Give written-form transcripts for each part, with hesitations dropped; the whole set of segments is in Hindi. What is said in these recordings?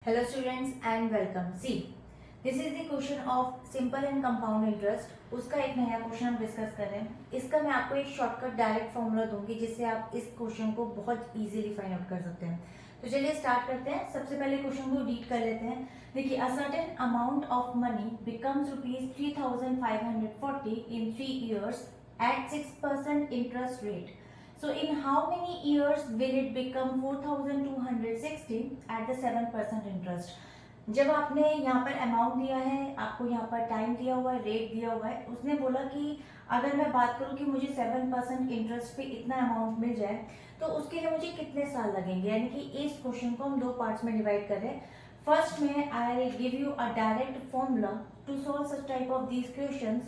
Hello students and welcome. See, this is the question of simple and compound interest. उसका एक नया क्वेश्चन हम डिस्कस कर रहे हैं. इसका मैं आपको एक शॉर्टकट डायरेक्ट फॉर्मूला दूंगी जिससे आप इस क्वेश्चन को बहुत इजीली फाइंड आउट कर सकते हैं. तो चलिए स्टार्ट करते हैं. सबसे पहले क्वेश्चन को रीड कर लेते हैं. देखिए, a certain amount of money becomes ₹3,540 in 3 years at 6% interest rate. So in how many years will it become 4,260 at the 7% interest? जब आपने यहाँ पर अमाउंट दिया है, आपको यहाँ पर टाइम दिया हुआ है, रेट दिया हुआ है, उसने बोला कि अगर मैं बात करूँ कि मुझे 7% इंटरेस्ट पे इतना अमाउंट मिल जाए तो उसके लिए मुझे कितने साल लगेंगे. यानी कि इस क्वेश्चन को हम दो पार्ट्स में डिवाइड कर रहे हैं. फर्स्ट में I give you a direct formula to solve such type of these questions.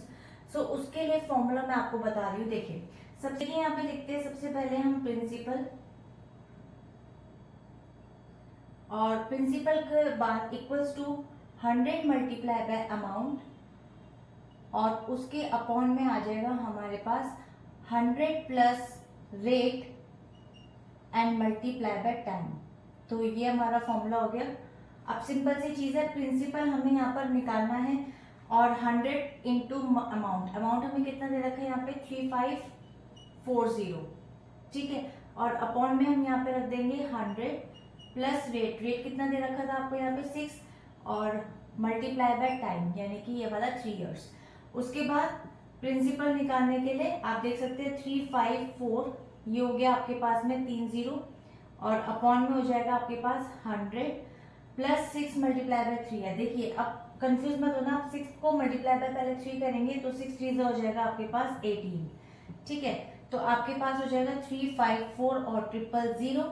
So उसके लिए फॉर्मूला मैं आपको बता रही हूँ. देखिए, सबसे यहाँ पे लिखते हैं. सबसे पहले हम प्रिंसिपल, और प्रिंसिपल के बाद equals to 100 multiply by amount, और उसके अपॉन में आ जाएगा हमारे पास 100 plus rate and multiply by time. तो ये हमारा फॉर्मूला हो गया. अब सिंपल सी चीज है, प्रिंसिपल हमें यहाँ पर निकालना है और 100 इंटू अमाउंट. अमाउंट हमें कितना दे रखा है यहाँ पे 3540. ठीक है, और अपॉन में हम यहाँ पे रख देंगे 100 प्लस रेट. रेट कितना दे रखा था आपको यहाँ पे 6, और मल्टीप्लाई बाय टाइम यानी कि ये वाला 3 इयर्स. उसके बाद प्रिंसिपल निकालने के लिए आप देख सकते हैं 354, ये हो गया आपके पास में 3 0, और अपॉन में हो जाएगा आपके पास 100 प्लस 6 मल्टीप्लाई बाय 3 है. देखिए, अब कंफ्यूज मत होना, आप 6 को मल्टीप्लाई बाय पहले 3 करेंगे तो 6 3 हो जाएगा आपके पास 18. ठीक है, तो आपके पास हो जाएगा 354 और 000.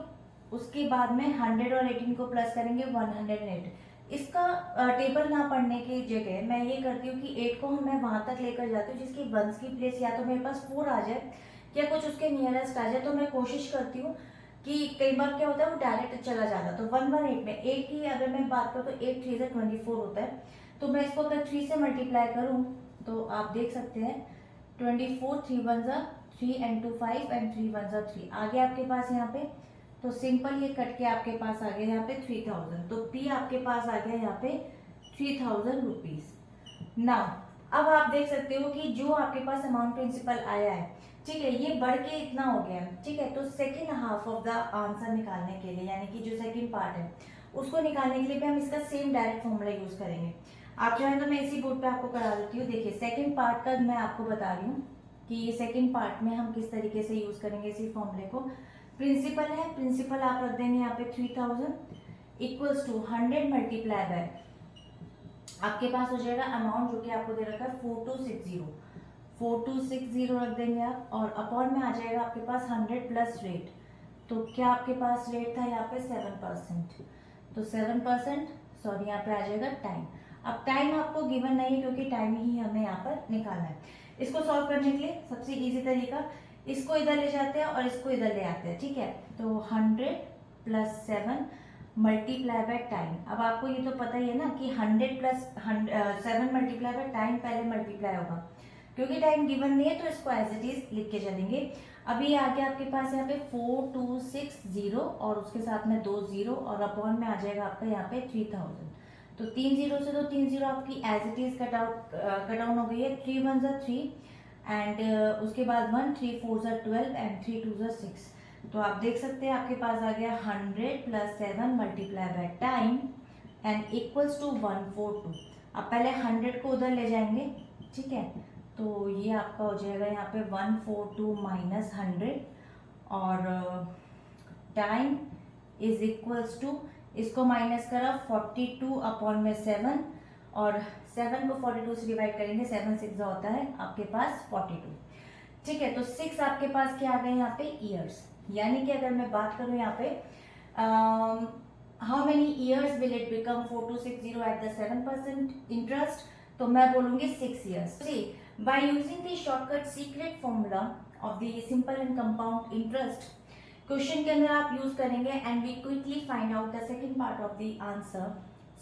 उसके बाद में 100 और 18 को प्लस करेंगे 108. इसका टेबल ना पढ़ने की जगह मैं ये करती हूँ कि 8 को मैं वहां तक लेकर जाती हूँ जिसकी वंस की प्लेस या तो मेरे पास 4 आ जाए या कुछ उसके नियरेस्ट आ जाए. तो मैं कोशिश करती हूँ कि कई बार क्या होता है वो डायरेक्ट चला जाता है. तो 118 में 8 की अगर मैं बात करूँ तो 8 3 से 24 होता है. तो मैं इसको अगर 3 से मल्टीप्लाई करूँ तो आप देख सकते हैं 24 3 1 3 and 2 5 and 3 1 3 आगे आपके पास यहाँ पे. तो सिंपल ये कट के आपके पास आ गया यहाँ पे 3000. तो पी आपके पास आ गया यहाँ पे 3000 रुपीज. नाउ अब आप देख सकते हो कि जो आपके पास अमाउंट प्रिंसिपल आया है, ठीक है, ये बढ़ के इतना हो गया है. ठीक है, तो second half of the answer निकालने के लिए यानी कि जो सेकेंड पार्ट है उसको निकालने के लिए भी हम इसका सेम डायरेक्ट फॉर्मूला यूज करेंगे. आप चाहें तो मैं इसी बोर्ड पे आपको करा देती हूँ. देखिए, सेकेंड पार्ट का मैं आपको बता रही हूँ कि सेकेंड पार्ट में हम किस तरीके से यूज करेंगे इसी फॉर्मूले को. प्रिंसिपल है, प्रिंसिपल आप रख देंगे यहाँ पे 3000 इक्वल्स टू 100 मल्टीप्लाई बाय आपके पास हो जाएगा अमाउंट जो कि आपको दे रखा है 4260 रख देंगे आप, और अपॉन में आ जाएगा आपके पास 100 प्लस रेट. तो क्या आपके पास रेट था यहाँ पे 7%. तो 7%, सॉरी, यहाँ पे आ जाएगा टाइम. अब टाइम आपको गिवन नहीं है क्योंकि टाइम ही हमें यहाँ पर निकालना है. इसको सॉल्व करने के लिए सबसे इजी तरीका, इसको इधर ले जाते हैं और इसको इधर ले आते हैं. ठीक है, तो 100 प्लस 7 मल्टीप्लाई बाय टाइम. अब आपको ये तो पता ही है ना कि 100 प्लस 7 मल्टीप्लाई बाय टाइम पहले मल्टीप्लाई होगा. क्योंकि टाइम गिवन नहीं है तो इसको एज इट इज लिख के चलेंगे. अभी आगे आपके पास यहाँ पे 4260 और उसके साथ में 2 0, और अपॉन में आ जाएगा आपका यहाँ पे 3000. तो 3 0 से तो 3 0 आपकी as it is cut down हो गई है. 3 1 3 एंड उसके बाद 1 3 4 12 एंड 3 2 6. तो आप देख सकते हैं आपके पास आ गया 100 plus 7 multiply by time and equals to 142. अब पहले 100 को उधर ले जाएंगे. ठीक है, तो ये आपका हो जाएगा यहाँ पे 142 माइनस 100, और टाइम इज इक्वल्स टू, इसको माइनस करा 42 अपॉन में 7, और 7 को 42 से डिवाइड करेंगे, 7 6 होता है आपके पास 42. ठीक है, तो 6 आपके पास क्या आ गए यहाँ पे ईयर्स. यानी कि अगर मैं बात करूँ यहाँ पे how many years will it become 4260 at the 7% interest, तो मैं बोलूंगी 6 years. By using the shortcut secret formula of the simple and compound interest, question के अंदर आप यूज करेंगे and we quickly find out the second part of the answer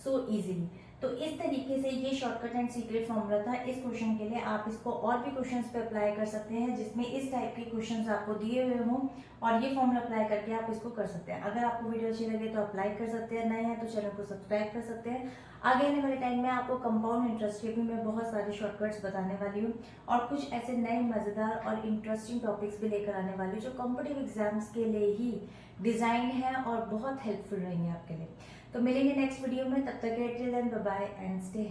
so easily. तो इस तरीके से ये शॉर्टकट एंड सीक्रेट फॉर्मूला था इस क्वेश्चन के लिए। आप इसको और भी क्वेश्चंस पे अप्लाई कर सकते हैं जिसमें इस टाइप के क्वेश्चंस आपको दिए हुए हों और ये फॉर्मूला अप्लाई करके आप इसको कर सकते हैं। अगर आपको वीडियो अच्छी लगे तो अप्लाई कर सकते हैं, नए हैं तो चैनल को सब्सक्राइब कर सकते हैं। आगे आने वाले टाइम में आपको कंपाउंड इंटरेस्ट के भी मैं बहुत सारे शॉर्टकट्स बताने वाली हूँ और कुछ ऐसे नए मज़ेदार और इंटरेस्टिंग टॉपिक्स भी लेकर आने वाली हूँ जो कॉम्पिटिटिव एग्जाम्स के लिए ही डिज़ाइन है और बहुत हेल्पफुल रहेंगे आपके लिए। तो मिलेंगे नेक्स्ट वीडियो में, तब तक के लिए bye bye and stay healthy.